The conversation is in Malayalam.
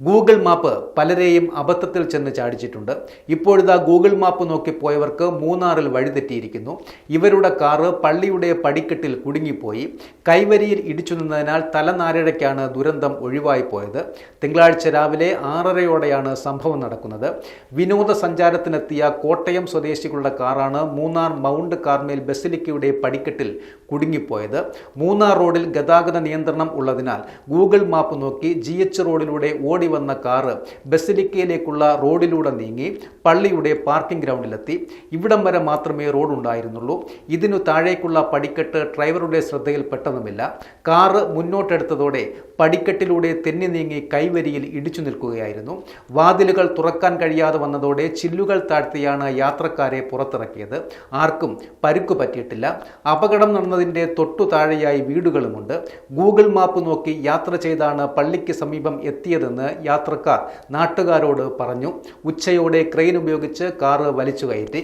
ഗൂഗിൾ മാപ്പ് പലരെയും അബദ്ധത്തിൽ ചെന്ന് ചാടിച്ചിട്ടുണ്ട്. ഇപ്പോഴിതാ ഗൂഗിൾ മാപ്പ് നോക്കി പോയവർക്ക് മൂന്നാറിൽ വഴിതെറ്റിയിരിക്കുന്നു. ഇവരുടെ കാറ് പള്ളിയുടെ പടിക്കെട്ടിൽ കുടുങ്ങിപ്പോയി. കൈവരിയിൽ ഇടിച്ചു നിന്നതിനാൽ തലനാരിഴയ്ക്കാണ് ദുരന്തം ഒഴിവായി പോയത്. തിങ്കളാഴ്ച രാവിലെ 6:30യോടെയാണ് സംഭവം നടക്കുന്നത്. വിനോദസഞ്ചാരത്തിനെത്തിയ കോട്ടയം സ്വദേശികളുടെ കാറാണ് മൂന്നാർ മൗണ്ട് കാർമേൽ ബസിലിക്കയുടെ പടിക്കെട്ടിൽ കുടുങ്ങിപ്പോയത്. മൂന്നാർ റോഡിൽ ഗതാഗത നിയന്ത്രണം ഉള്ളതിനാൽ ഗൂഗിൾ മാപ്പ് നോക്കി GH റോഡിലൂടെ ഓടി വന്ന കാറ് ബസിലിക്കയിലേക്കുള്ള റോഡിലൂടെ നീങ്ങി പള്ളിയുടെ പാർക്കിംഗ് ഗ്രൗണ്ടിലെത്തി. ഇവിടം വരെ മാത്രമേ റോഡ് ഉണ്ടായിരുന്നുള്ളൂ. ഇതിനു താഴേക്കുള്ള പടിക്കെട്ട് ഡ്രൈവറുടെ ശ്രദ്ധയിൽപ്പെട്ടതുമില്ല. കാറ് മുന്നോട്ടെടുത്തതോടെ പടിക്കെട്ടിലൂടെ തെന്നി നീങ്ങി കൈവരിയിൽ ഇടിച്ചു നിൽക്കുകയായിരുന്നു. വാതിലുകൾ തുറക്കാൻ കഴിയാതെ വന്നതോടെ ചില്ലുകൾ താഴ്ത്തിയാണ് യാത്രക്കാരെ പുറത്തിറക്കിയത്. ആർക്കും പരുക്കു പറ്റിയിട്ടില്ല. അപകടം നടന്നതിൻ്റെ തൊട്ടു താഴെയായി വീടുകളുമുണ്ട്. ഗൂഗിൾ മാപ്പ് നോക്കി യാത്ര ചെയ്താണ് പള്ളിക്ക് സമീപം എത്തിയതെന്ന് യാത്രക്കാർ നാട്ടുകാരോട് പറഞ്ഞു. ഉച്ചയോടെ ക്രെയിൻ ഉപയോഗിച്ച് കാറ് വലിച്ചു കയറ്റി.